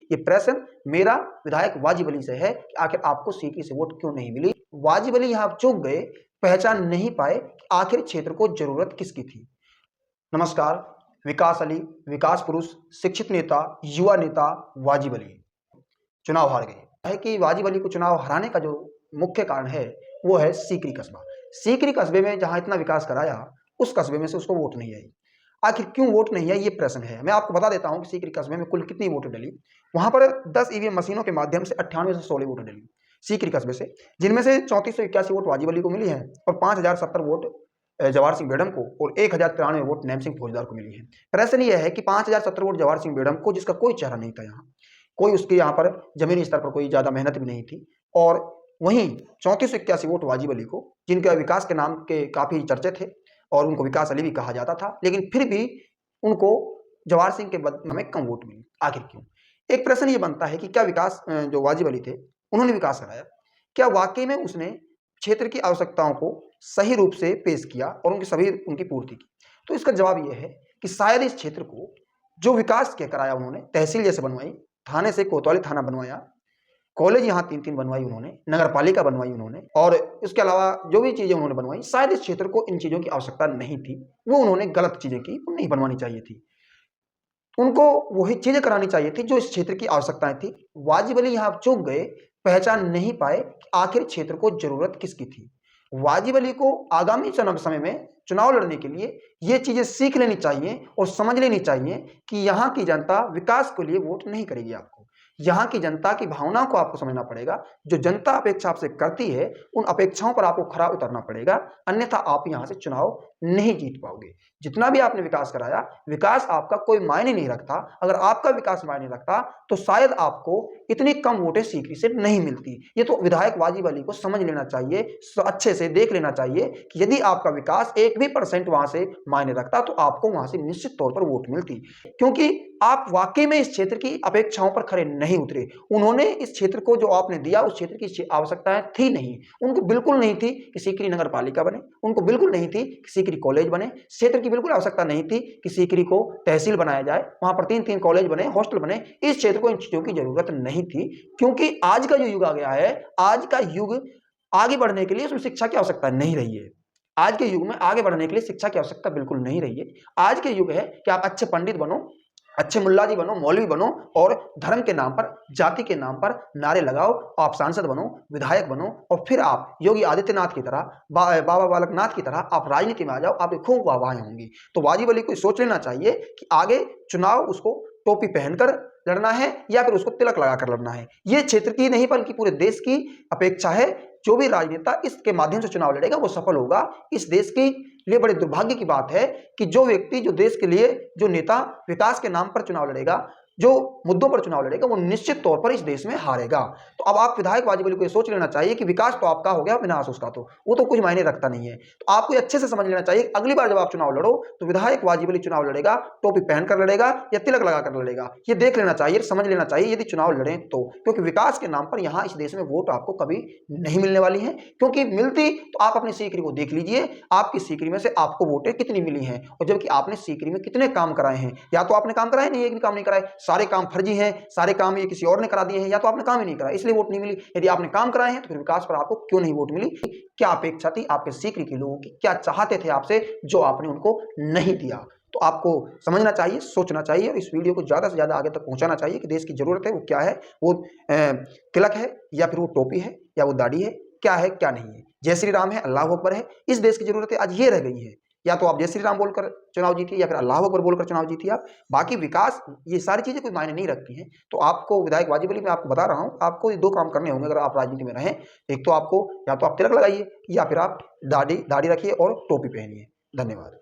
ये प्रश्न मेरा विधायक वाजिब अली से है कि आखिर आपको सीकरी से वोट क्यों नहीं मिली। वाजिब अली यहाँ चूक गए, पहचान नहीं पाए कि आखिर क्षेत्र को जरूरत किसकी थी। नमस्कार, विकास अली, विकास पुरुष, शिक्षित नेता, युवा नेता वाजिब अली चुनाव हार गए। है कि वाजिब अली को चुनाव हराने का जो मुख्य कारण है वो है सीकरी कस्बा। सीकरी कस्बे में जहां इतना विकास कराया, उस कस्बे में से उसको वोट नहीं आई। आखिर क्यों वोट नहीं आई, ये प्रश्न है। मैं आपको बता देता हूं कि सीकरी कस्बे में कुल कितनी वोट डली। वहां पर 10 ईवीएम मशीनों के माध्यम से 98 से 16 वोट डली सीकरी कस्बे से, जिनमें से 3481 वोट वाजिब अली को मिली है और 5070 वोट जवाहर सिंह बेडम को और 1093 वोट नैम सिंह फौजदार को मिली है। प्रश्न यह है कि 5070 वोट जवाहर सिंह बेडम को, जिसका कोई चेहरा नहीं था, यहाँ कोई उसके यहाँ पर जमीनी स्तर पर कोई ज्यादा मेहनत भी नहीं थी, और वहीं 3481 वोट वाजिब अली को, जिनका विकास के नाम के काफी चर्चे थे और उनको विकास अली भी कहा जाता था, लेकिन फिर भी उनको जवाहर सिंह के बदले में कम वोट मिली। आखिर क्यों? एक प्रश्न ये बनता है कि क्या विकास जो वाजिब अली थे उन्होंने विकास कराया? क्या वाकई में उसने क्षेत्र की आवश्यकताओं को सही रूप से पेश किया और उनकी पूर्ति की? तो इसका जवाब यह है कि शायद इस क्षेत्र को जो विकास क्या कराया उन्होंने, तहसील जैसे बनवाई, थाने से कोतवाली थाना बनवाया, कॉलेज यहाँ 3-3 बनवाई उन्होंने, नगर पालिका बनवाई उन्होंने, और इसके अलावा जो भी चीजें उन्होंने बनवाई, शायद इस क्षेत्र को इन चीजों की आवश्यकता नहीं थी। वो उन्होंने गलत चीजें की, नहीं बनवानी चाहिए थी। उनको वही चीजें करानी चाहिए थी जो इस क्षेत्र की आवश्यकताएं थी। वाजिब अली यहाँ चूक गए, पहचान नहीं पाए कि आखिर क्षेत्र को जरूरत किसकी थी। वाजिब अली को आगामी समय में चुनाव लड़ने के लिए ये चीजें सीख लेनी चाहिए और समझ लेनी चाहिए कि यहाँ की जनता विकास के लिए वोट नहीं करेगी आपको। यहाँ की जनता की भावनाओं को आपको समझना पड़ेगा। जो जनता अपेक्षा आपसे करती है, उन अपेक्षाओं पर आपको खरा उतरना पड़ेगा, अन्यथा आप यहाँ से चुनाव नहीं जीत पाओगे। जितना भी आपने विकास कराया, विकास आपका कोई मायने नहीं रखता। अगर आपका विकास मायने रखता तो शायद आपको इतनी कम वोटें सीकरी से नहीं मिलती। ये तो विधायक वाजिब अली को समझ लेना चाहिए, अच्छे से देख लेना चाहिए कि यदि आपका विकास 1% वहां से मायने रखता तो आपको वहां से निश्चित तौर पर वोट मिलती, क्योंकि आप वाकई में इस क्षेत्र की अपेक्षाओं पर खरे नहीं उतरे। उन्होंने इस क्षेत्र को जो आपने दिया, उस क्षेत्र की आवश्यकताएं थी नहीं। उनको बिल्कुल नहीं थी कि सीकरी नगर पालिका बने, उनको बिल्कुल नहीं थी कि सीकरी कॉलेज बने, क्षेत्र की बिल्कुल आवश्यकता नहीं थी कि सीकरी को तहसील बनाया जाए, वहां पर 3-3 कॉलेज बने, हॉस्टल बने। इस क्षेत्र को इन चीजों की जरूरत नहीं थी, क्योंकि आज का जो युग आ गया है, आज का युग आगे बढ़ने के लिए उसमें शिक्षा की आवश्यकता नहीं रही है। आज के युग में आगे बढ़ने के लिए शिक्षा की आवश्यकता बिल्कुल नहीं रही है। आज के युग है कि आप अच्छे पंडित बनो, अच्छे मुल्लाजी बनो, मौलवी बनो, और धर्म के नाम पर, जाति के नाम पर नारे लगाओ, आप सांसद बनो, विधायक बनो, और फिर आप योगी आदित्यनाथ की तरह, बाबा बालकनाथ की तरह आप राजनीति में आ जाओ, आपकी खूब वाहवाही होंगी। तो वाजिब अली को सोच लेना चाहिए कि आगे चुनाव उसको टोपी पहनकर लड़ना है या फिर उसको तिलक लगाकर लड़ना है। ये क्षेत्र की नहीं बल्कि पूरे देश की अपेक्षा है। जो भी राजनेता इसके माध्यम से चुनाव लड़ेगा वो सफल होगा। इस देश के लिए बड़े दुर्भाग्य की बात है कि जो व्यक्ति, जो देश के लिए, जो नेता विकास के नाम पर चुनाव लड़ेगा, जो मुद्दों पर चुनाव लड़ेगा, वो निश्चित तौर पर इस देश में हारेगा। तो अब आप विधायक वाजिब अली को सोच लेना चाहिए कि विकास तो आपका हो गया, विनाश उसका तो वो तो कुछ मायने रखता नहीं है। तो आपको अच्छे से समझ लेना चाहिए, अगली बार जब आप चुनाव लड़ो तो विधायक वाजिब अली चुनाव लड़ेगा टोपी पहनकर लड़ेगा या तिलक लगाकर लड़ेगा। ये देख लेना चाहिए, समझ लेना चाहिए यदि चुनाव लड़े तो, क्योंकि विकास के नाम पर यहाँ इस देश में वोट आपको कभी नहीं मिलने वाली है। क्योंकि मिलती तो आप अपनी सीकरी को देख लीजिए, आपकी सीकरी में से आपको वोटें कितनी मिली हैं, और जबकि आपने सीकरी में कितने काम कराए हैं। या तो आपने काम कराए नहीं, एक भी काम नहीं कराए, सारे काम फर्जी हैं, सारे काम ये किसी और ने करा दिए हैं, या तो आपने काम ही नहीं कराया इसलिए वोट नहीं मिली। यदि आपने काम कराए हैं तो फिर विकास पर आपको क्यों नहीं वोट मिली? क्या अपेक्षा थी आपके सीकरी के लोगों की, क्या चाहते थे आपसे जो आपने उनको नहीं दिया? तो आपको समझना चाहिए, सोचना चाहिए, और इस वीडियो को ज्यादा से ज्यादा आगे तक पहुंचाना चाहिए कि देश की जरूरत है वो क्या है। वो तिलक है या फिर वो टोपी है या वो दाढ़ी है, क्या है क्या नहीं है। जय श्री राम है, अल्लाह अकबर है, इस देश की जरूरत है आज ये रह गई है। या तो आप जय श्री राम बोलकर चुनाव जीतिए या फिर अल्लाह अकबर बोलकर चुनाव जीतिए आप। बाकी विकास, ये सारी चीजें कोई मायने नहीं रखती हैं। तो आपको विधायक वाजिब अली, मैं आपको बता रहा हूं, आपको ये 2 काम करने होंगे अगर आप राजनीति में रहें। एक तो आपको, या तो आप तिलक लगाइए या फिर आप दाढ़ी रखिए और टोपी पहनिए। धन्यवाद।